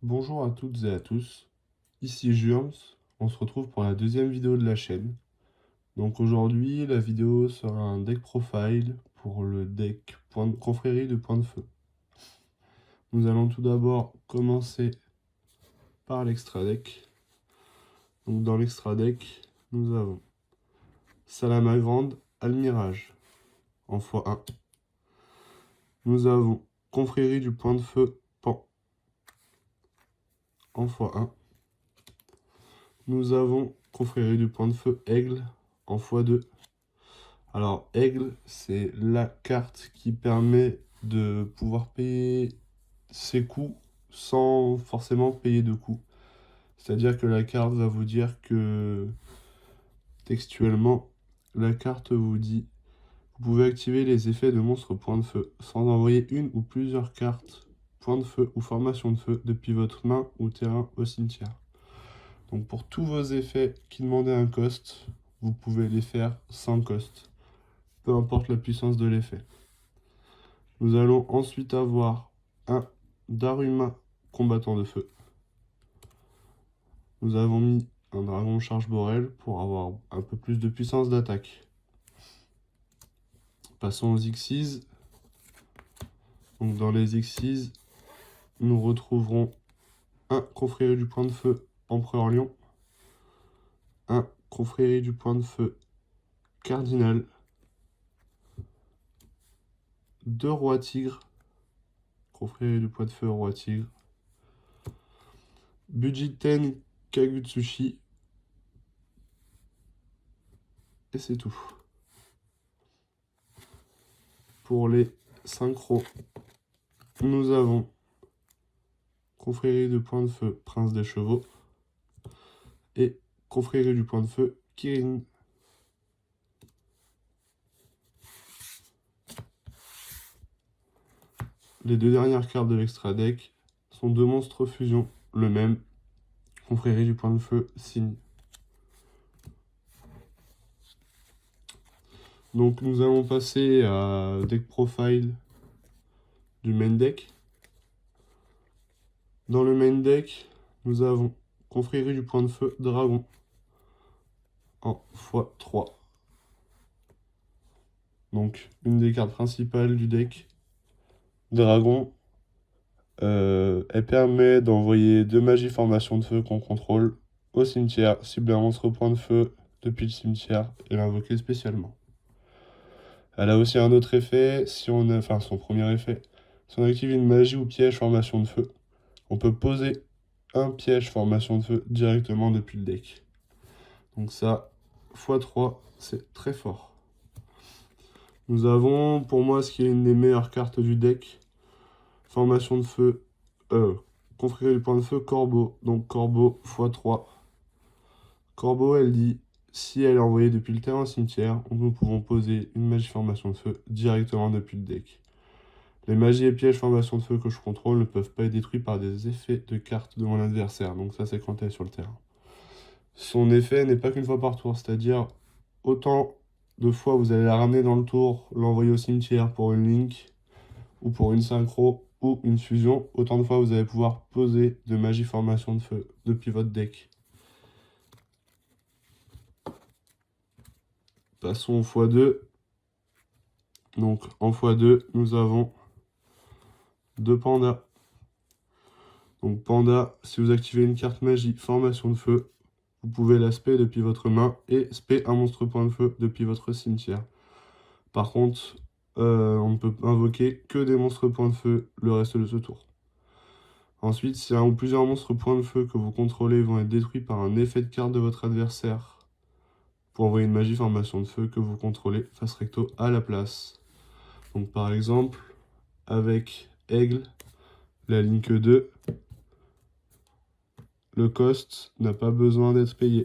Bonjour à toutes et à tous, ici Jurms, on se retrouve pour la deuxième vidéo de la chaîne. Donc aujourd'hui, la vidéo sera un deck profile pour le deck confrérie de Point de Feu. Nous allons tout d'abord commencer par l'extra deck. Donc dans l'extra deck, nous avons Salamagrande Almirage en x1. Nous avons Confrérie du Point de Feu Pan en x1. Nous avons Confrérie du Point de Feu Aigle en x2. Alors, Aigle, c'est la carte qui permet de pouvoir payer ses coûts sans forcément payer de coûts. C'est-à-dire que la carte va vous dire que, textuellement, la carte vous dit: vous pouvez activer les effets de monstres point de feu sans envoyer une ou plusieurs cartes point de feu ou formation de feu depuis votre main ou terrain au cimetière. Donc pour tous vos effets qui demandaient un cost, vous pouvez les faire sans cost, peu importe la puissance de l'effet. Nous allons ensuite avoir un Daruma combattant de feu. Nous avons mis un dragon charge Borel pour avoir un peu plus de puissance d'attaque. Passons aux Xyz. Donc dans les Xyz, nous retrouverons un confrérie du point de feu Empereur Lion, un confrérie du point de feu Cardinal, deux rois tigres, confrérie du point de feu roi tigre, Bujiten Kagutsushi, et c'est tout. Pour les synchros, nous avons confrérie du point de feu Prince des Chevaux et confrérie du point de feu Kirin. Les deux dernières cartes de l'extra deck sont deux monstres fusion, le même, confrérie du point de feu Signe. Donc nous allons passer à deck profile du main deck. Dans le main deck, nous avons confrérie du point de feu Dragon en x3. Donc une des cartes principales du deck. Dragon, elle permet d'envoyer deux magies formation de feu qu'on contrôle au cimetière, cibler un monstre point de feu depuis le cimetière et l'invoquer spécialement. Elle a aussi un autre effet, enfin son premier effet, si on active une magie ou piège formation de feu, on peut poser un piège formation de feu directement depuis le deck. Donc ça, x3, c'est très fort. Nous avons, pour moi, ce qui est une des meilleures cartes du deck, formation de feu, confrérie du point de feu, Corbeau. Donc Corbeau x3. Corbeau, elle dit, si elle est envoyée depuis le terrain au cimetière, nous pouvons poser une magie formation de feu directement depuis le deck. Les magies et pièges formation de feu que je contrôle ne peuvent pas être détruits par des effets de cartes de mon adversaire. Donc ça, c'est quand elle est sur le terrain. Son effet n'est pas qu'une fois par tour, c'est-à-dire autant de fois vous allez la ramener dans le tour, l'envoyer au cimetière pour une link, ou pour une synchro, ou une fusion, autant de fois vous allez pouvoir poser de magie formation de feu depuis votre deck. Passons au x2. Donc en x2, nous avons deux pandas. Donc panda, si vous activez une carte magie formation de feu, vous pouvez la spé depuis votre main et spé un monstre point de feu depuis votre cimetière. Par contre, on ne peut invoquer que des monstres point de feu le reste de ce tour. Ensuite, si un ou plusieurs monstres point de feu que vous contrôlez vont être détruits par un effet de carte de votre adversaire, pour envoyer une magie formation de feu que vous contrôlez face recto à la place. Donc par exemple, avec Aigle, la Link 2, le cost n'a pas besoin d'être payé.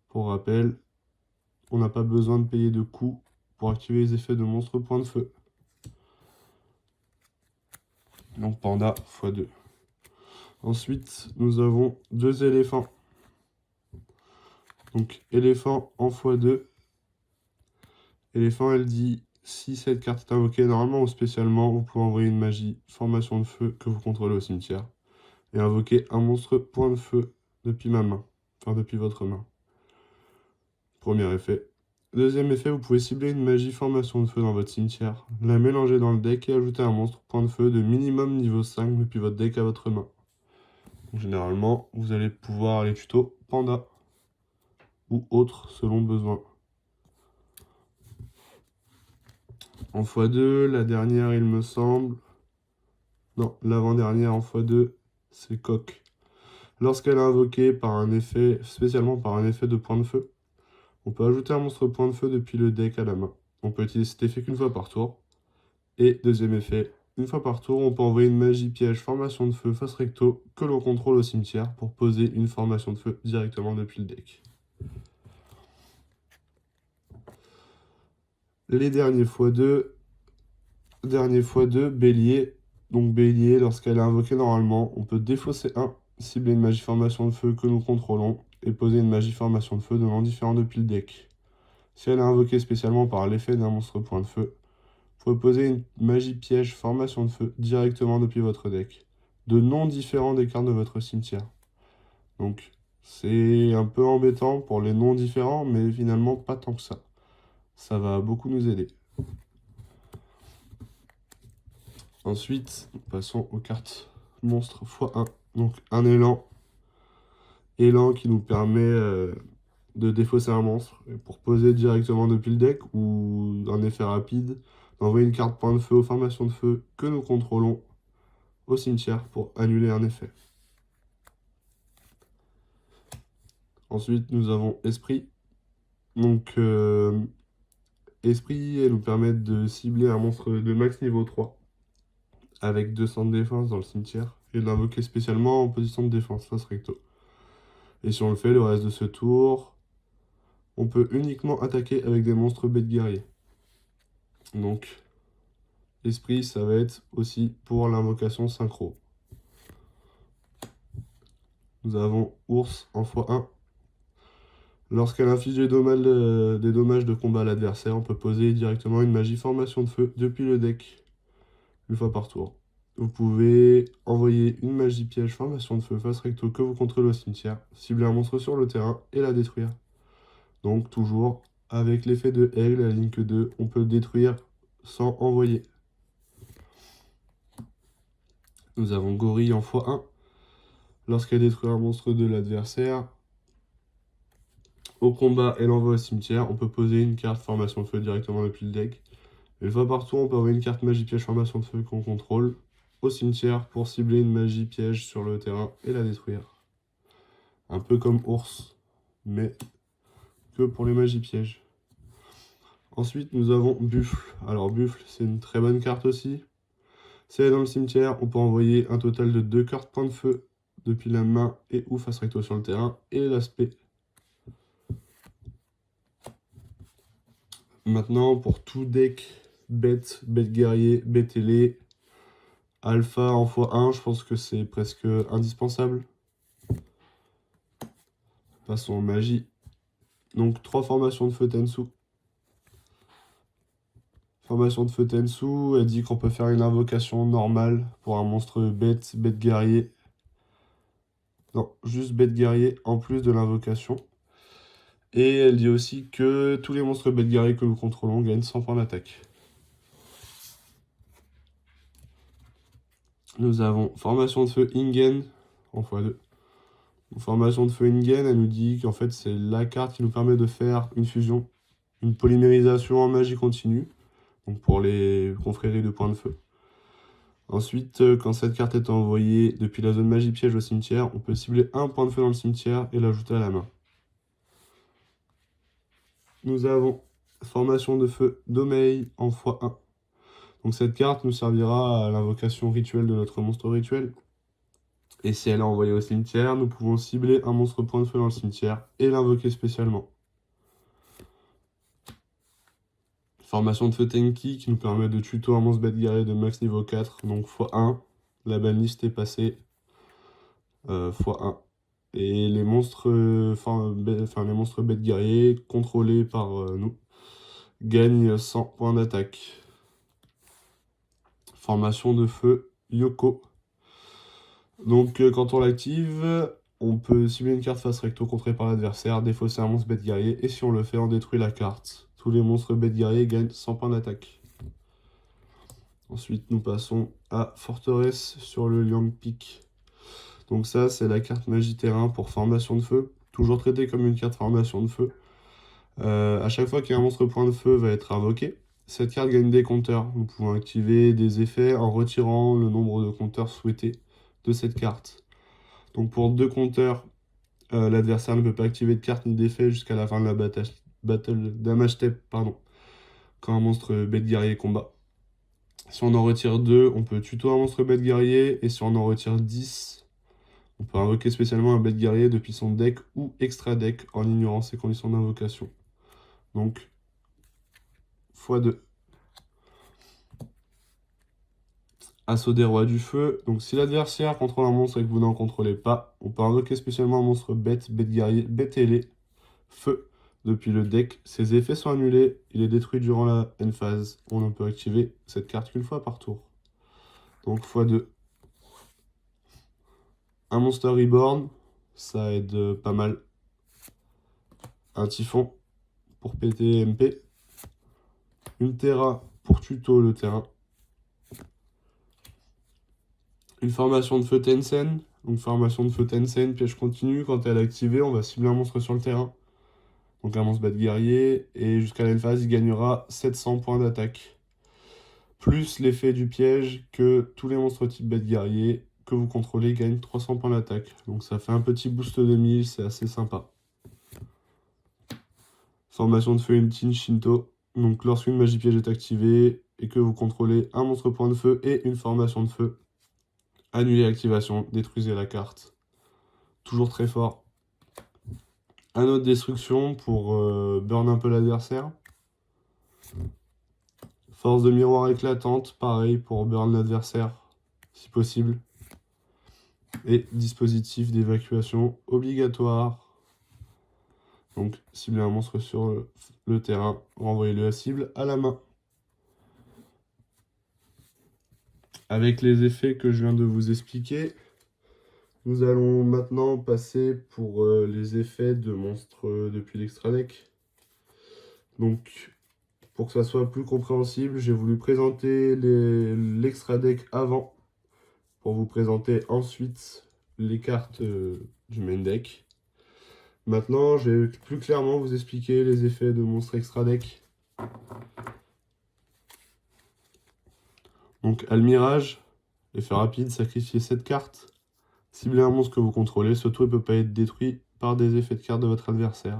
Pour rappel, on n'a pas besoin de payer de coûts pour activer les effets de monstres point de feu. Donc panda x2. Ensuite, nous avons deux éléphants. Donc éléphant en x2. Éléphant, elle dit, si cette carte est invoquée normalement ou spécialement, vous pouvez envoyer une magie formation de feu que vous contrôlez au cimetière. et invoquer un monstre point de feu depuis ma main, enfin depuis votre main. Premier effet. Deuxième effet, vous pouvez cibler une magie formation de feu dans votre cimetière, la mélanger dans le deck et ajouter un monstre point de feu de minimum niveau 5 depuis votre deck à votre main. Donc, généralement, vous allez pouvoir aller tuto panda ou autre selon besoin. En x2, la dernière, il me semble. Non, l'avant-dernière en x2, c'est coq. Lorsqu'elle est invoquée par un effet, spécialement par un effet de point de feu, on peut ajouter un monstre point de feu depuis le deck à la main. On peut utiliser cet effet qu'une fois par tour. Et deuxième effet, une fois par tour, on peut envoyer une magie piège formation de feu face recto que l'on contrôle au cimetière pour poser une formation de feu directement depuis le deck. Les derniers x2, bélier. Donc bélier, lorsqu'elle est invoquée normalement, on peut défausser 1, cibler une magie formation de feu que nous contrôlons et poser une magie formation de feu de nom différent depuis le deck. Si elle est invoquée spécialement par l'effet d'un monstre point de feu, vous pouvez poser une magie piège formation de feu directement depuis votre deck, de noms différents des cartes de votre cimetière. Donc c'est un peu embêtant pour les noms différents, mais finalement pas tant que ça. Ça va beaucoup nous aider. Ensuite, passons aux cartes monstres x1. Donc un élan. Élan qui nous permet de défausser un monstre pour poser directement depuis le deck, ou un effet rapide, d'envoyer une carte point de feu aux formations de feu que nous contrôlons au cimetière pour annuler un effet. Ensuite, nous avons Esprit. Donc, Esprit, elle nous permet de cibler un monstre de max niveau 3 avec 200 de défense dans le cimetière et de l'invoquer spécialement en position de défense face recto. Et si on le fait le reste de ce tour, on peut uniquement attaquer avec des monstres bêtes guerriers. Donc, Esprit, ça va être aussi pour l'invocation synchro. Nous avons Ours en x1. Lorsqu'elle inflige des dommages de combat à l'adversaire, on peut poser directement une magie formation de feu depuis le deck, une fois par tour. Vous pouvez envoyer une magie piège formation de feu face recto que vous contrôlez au cimetière, cibler un monstre sur le terrain et la détruire. Donc toujours avec l'effet de aigle à la ligne que 2, on peut détruire sans envoyer. Nous avons Gorille en x1. Lorsqu'elle détruit un monstre de l'adversaire, au combat et l'envoie au cimetière, on peut poser une carte formation de feu directement depuis le deck. Une fois par tour, on peut envoyer une carte magie piège formation de feu qu'on contrôle au cimetière pour cibler une magie piège sur le terrain et la détruire. Un peu comme Ours, mais que pour les magies pièges. Ensuite, nous avons Buffle. Alors Buffle, c'est une très bonne carte aussi. Si elle est dans le cimetière, on peut envoyer un total de 2 cartes point de feu depuis la main et ou face recto sur le terrain et l'aspect. Maintenant, pour tout deck bête guerrier, bête ailé, alpha en x1, je pense que c'est presque indispensable. Passons en magie. Donc 3 formations de feu Tensu. Formation de feu Tensu, elle dit qu'on peut faire une invocation normale pour un monstre bête guerrier. Non, juste bête guerrier en plus de l'invocation. Et elle dit aussi que tous les monstres bêtes guerriers que nous contrôlons gagnent 100 points d'attaque. Nous avons formation de feu Ingen en x2. Formation de feu Ingen, elle nous dit qu'en fait c'est la carte qui nous permet de faire une fusion, une polymérisation en magie continue, donc pour les confréries de points de feu. Ensuite, quand cette carte est envoyée depuis la zone magie piège au cimetière, on peut cibler un point de feu dans le cimetière et l'ajouter à la main. Nous avons formation de feu Domei en x1. Donc cette carte nous servira à l'invocation rituelle de notre monstre rituel. Et si elle est envoyée au cimetière, nous pouvons cibler un monstre point de feu dans le cimetière et l'invoquer spécialement. Formation de feu Tenki qui nous permet de tuto un monstre bête guerrier de max niveau 4, donc x1. La banlist est passée x1. Et les monstres, les monstres bêtes guerriers contrôlés par nous gagnent 100 points d'attaque. Formation de feu Yoko. Donc quand on l'active, on peut cibler une carte face recto contrée par l'adversaire, défausser un monstre bête guerrier, et si on le fait, on détruit la carte. Tous les monstres bêtes guerriers gagnent 100 points d'attaque. Ensuite, nous passons à Forteresse sur le Liang Peak. Donc ça, c'est la carte magie terrain pour formation de feu, toujours traitée comme une carte formation de feu. À chaque fois qu'un monstre point de feu va être invoqué, cette carte gagne des compteurs. Nous pouvons activer des effets en retirant le nombre de compteurs souhaités de cette carte. Donc pour 2 compteurs, l'adversaire ne peut pas activer de carte ni d'effet jusqu'à la fin de la battle damage step, pardon, quand un monstre bête guerrier combat. Si on en retire 2, on peut tuto un monstre bête guerrier, et si on en retire 10, on peut invoquer spécialement un bête guerrier depuis son deck ou extra deck en ignorant ses conditions d'invocation. Donc, x2. Assaut des rois du feu. Donc si l'adversaire contrôle un monstre et que vous n'en contrôlez pas, on peut invoquer spécialement un monstre bête guerrier, bête ailé, feu, depuis le deck. Ses effets sont annulés, il est détruit durant la end phase. On ne peut activer cette carte qu'une fois par tour. Donc x2. Un Monster Reborn, ça aide pas mal. Un Typhon pour péter MP. Une Terra pour tuto le terrain. Une formation de feu Tensen. Donc formation de feu Tensen, piège continu. Quand elle est activée, on va cibler un monstre sur le terrain. Donc un monstre bête guerrier. Et jusqu'à la phase, il gagnera 700 points d'attaque. Plus l'effet du piège que tous les monstres type bête guerrier que vous contrôlez gagnent 300 points d'attaque. Donc ça fait un petit boost de 1000, c'est assez sympa. Formation de feu Ultime Shinto. Donc lorsqu'une magie piège est activée et que vous contrôlez un monstre point de feu et une formation de feu, annulez l'activation, détruisez la carte. Toujours très fort. Un autre destruction pour burn un peu l'adversaire. Force de miroir éclatante, pareil pour burn l'adversaire, si possible. Et dispositif d'évacuation obligatoire. Donc, cibler un monstre sur le terrain, renvoyez-le à cible à la main. Avec les effets que je viens de vous expliquer, nous allons maintenant passer pour les effets de monstres depuis l'extra deck. Donc, pour que ça soit plus compréhensible, j'ai voulu présenter l'extra deck avant, pour vous présenter ensuite les cartes du main deck. Maintenant, je vais plus clairement vous expliquer les effets de monstres extra deck. Donc, Almirage, effet rapide, sacrifiez cette carte. Ciblez un monstre que vous contrôlez, ce tour ne peut pas être détruit par des effets de carte de votre adversaire.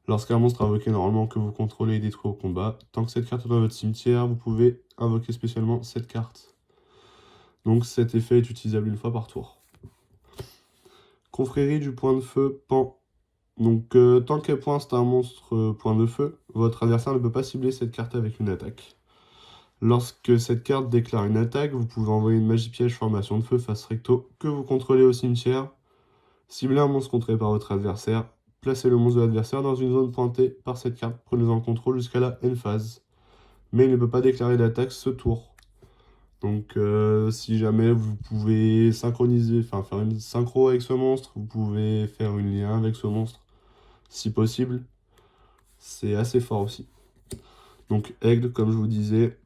Lorsqu'un monstre invoqué normalement que vous contrôlez est détruit au combat, tant que cette carte est dans votre cimetière, vous pouvez invoquer spécialement cette carte. Donc cet effet est utilisable une fois par tour. Confrérie du point de feu Pan. Donc tant qu'elle pointe un monstre point de feu, votre adversaire ne peut pas cibler cette carte avec une attaque. Lorsque cette carte déclare une attaque, vous pouvez envoyer une magie piège formation de feu face recto que vous contrôlez au cimetière, cibler un monstre contrôlé par votre adversaire, placez le monstre de l'adversaire dans une zone pointée par cette carte, prenez-en le contrôle jusqu'à la end phase. Mais il ne peut pas déclarer d'attaque ce tour. Donc si jamais vous pouvez synchroniser, enfin faire une synchro avec ce monstre, vous pouvez faire une lien avec ce monstre, si possible. C'est assez fort aussi. Donc Aigle, comme je vous disais,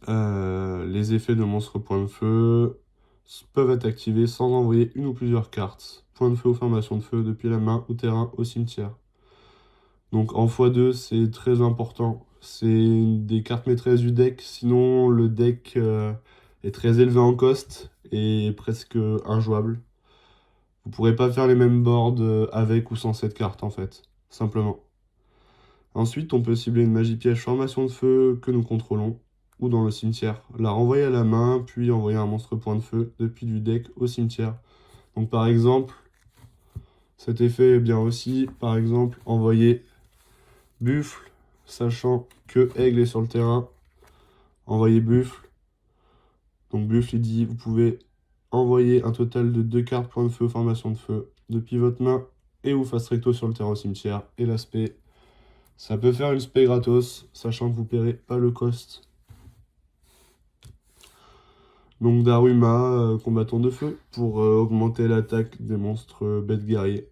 les effets de monstre point de feu peuvent être activés sans envoyer une ou plusieurs cartes. Point de feu ou formation de feu depuis la main au terrain au cimetière. Donc en x2, c'est très important. C'est des cartes maîtresses du deck, sinon le deck est très élevé en cost et presque injouable. Vous pourrez pas faire les mêmes boards avec ou sans cette carte en fait, simplement. Ensuite, on peut cibler une magie piège formation de feu que nous contrôlons, ou dans le cimetière, la renvoyer à la main, puis envoyer un monstre point de feu depuis du deck au cimetière. Donc par exemple, cet effet est bien aussi, par exemple, envoyer Buffle, sachant que Aigle est sur le terrain, envoyer Buffle. Donc Buffle, il dit, vous pouvez envoyer un total de 2 cartes point de feu, formation de feu, depuis votre main, et ou face recto sur le terrain au cimetière. Et l'aspect, ça peut faire une spé gratos, sachant que vous paierez pas le cost. Donc Daruma, combattant de feu, pour augmenter l'attaque des monstres bêtes guerriers,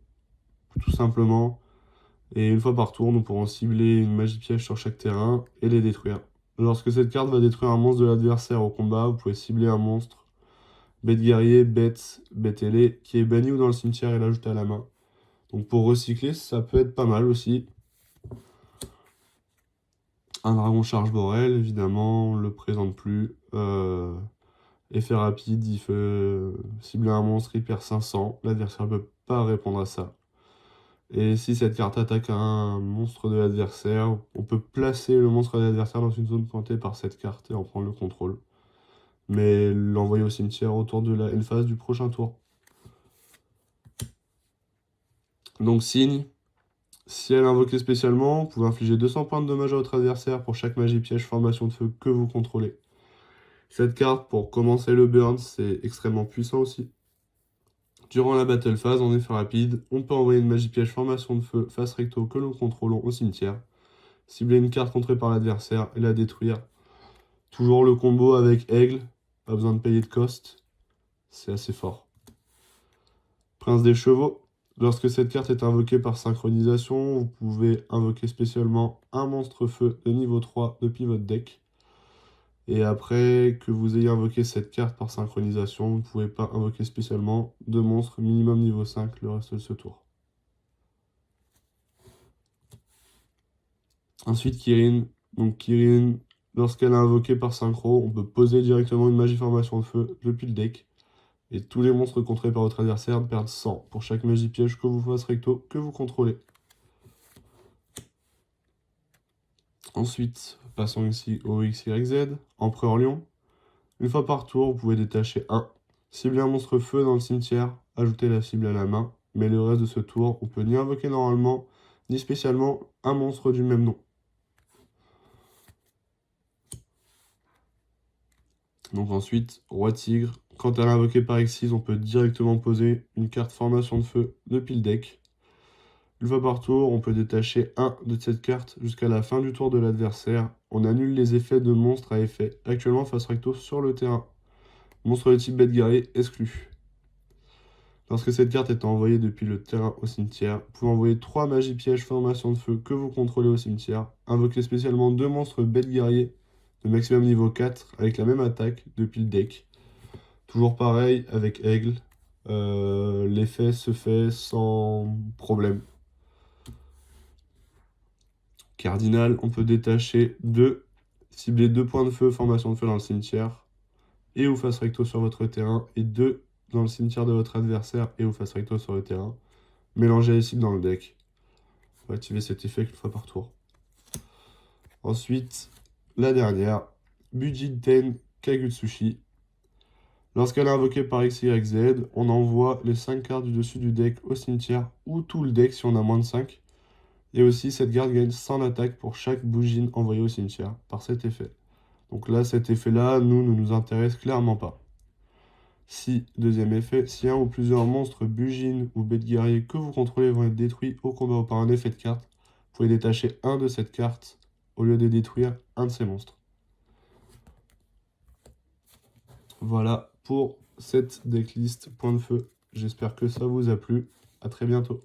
tout simplement. Et une fois par tour, nous pourrons cibler une magie piège sur chaque terrain et les détruire. Lorsque cette carte va détruire un monstre de l'adversaire au combat, vous pouvez cibler un monstre, bête guerrier, bête ailée, qui est banni ou dans le cimetière et l'ajouter à la main. Donc pour recycler, ça peut être pas mal aussi. Un dragon charge Borel, évidemment, on le présente plus. Effet rapide, il fait cibler un monstre, il perd 500. L'adversaire ne peut pas répondre à ça. Et si cette carte attaque un monstre de l'adversaire, on peut placer le monstre de l'adversaire dans une zone pointée par cette carte et en prendre le contrôle. Mais l'envoyer au cimetière autour de la phase du prochain tour. Donc signe, si elle est invoquée spécialement, vous pouvez infliger 200 points de dommage à votre adversaire pour chaque magie piège formation de feu que vous contrôlez. Cette carte, pour commencer le burn, c'est extrêmement puissant aussi. Durant la battle phase, en effet rapide, on peut envoyer une magie piège formation de feu face recto que nous contrôlons au cimetière, cibler une carte contrée par l'adversaire et la détruire. Toujours le combo avec Aigle, pas besoin de payer de cost, c'est assez fort. Prince des chevaux, lorsque cette carte est invoquée par synchronisation, vous pouvez invoquer spécialement un monstre feu de niveau 3 depuis votre deck. Et après que vous ayez invoqué cette carte par synchronisation, vous ne pouvez pas invoquer spécialement de monstres minimum niveau 5 le reste de ce tour. Ensuite, Kirin. Donc Kirin, lorsqu'elle est invoquée par synchro, on peut poser directement une magie formation de feu depuis le deck. Et tous les monstres contrés par votre adversaire perdent 100 pour chaque magie piège que vous fasse recto que vous contrôlez. Ensuite, passons ici au XYZ, Empereur Lion. Une fois par tour, vous pouvez détacher 1. Cibler un monstre feu dans le cimetière, ajouter la cible à la main. Mais le reste de ce tour, on peut ni invoquer normalement, ni spécialement un monstre du même nom. Donc ensuite, Roi Tigre. Quand elle est invoquée par Xyz, on peut directement poser une carte formation de feu depuis le deck. Une fois par tour, on peut détacher 1 de cette carte jusqu'à la fin du tour de l'adversaire. On annule les effets de monstres à effet actuellement face recto sur le terrain. Monstre de type bête guerrier exclu. Lorsque cette carte est envoyée depuis le terrain au cimetière, vous pouvez envoyer 3 magies pièges formation de feu que vous contrôlez au cimetière. Invoquer spécialement 2 monstres bête guerrier de maximum niveau 4 avec la même attaque depuis le deck. Toujours pareil avec Aigle. L'effet se fait sans problème. Cardinal, on peut détacher 2, cibler 2 points de feu, formation de feu dans le cimetière, et ou face recto sur votre terrain, et 2 dans le cimetière de votre adversaire, et ou face recto sur le terrain. Mélanger les cibles dans le deck. On va activer cet effet une fois par tour. Ensuite, la dernière, Bujinten Kagutsushi. Lorsqu'elle est invoquée par XYZ, on envoie les 5 cartes du dessus du deck au cimetière, ou tout le deck si on a moins de 5. Et aussi, cette garde gagne 100 d'attaque pour chaque bougine envoyée au cimetière par cet effet. Donc là, cet effet-là, ne nous intéresse clairement pas. Si, deuxième effet, si un ou plusieurs monstres, bugines ou bêtes guerriers que vous contrôlez vont être détruits au combat ou par un effet de carte, vous pouvez détacher un de cette carte au lieu de détruire un de ces monstres. Voilà pour cette decklist point de feu. J'espère que ça vous a plu. À très bientôt.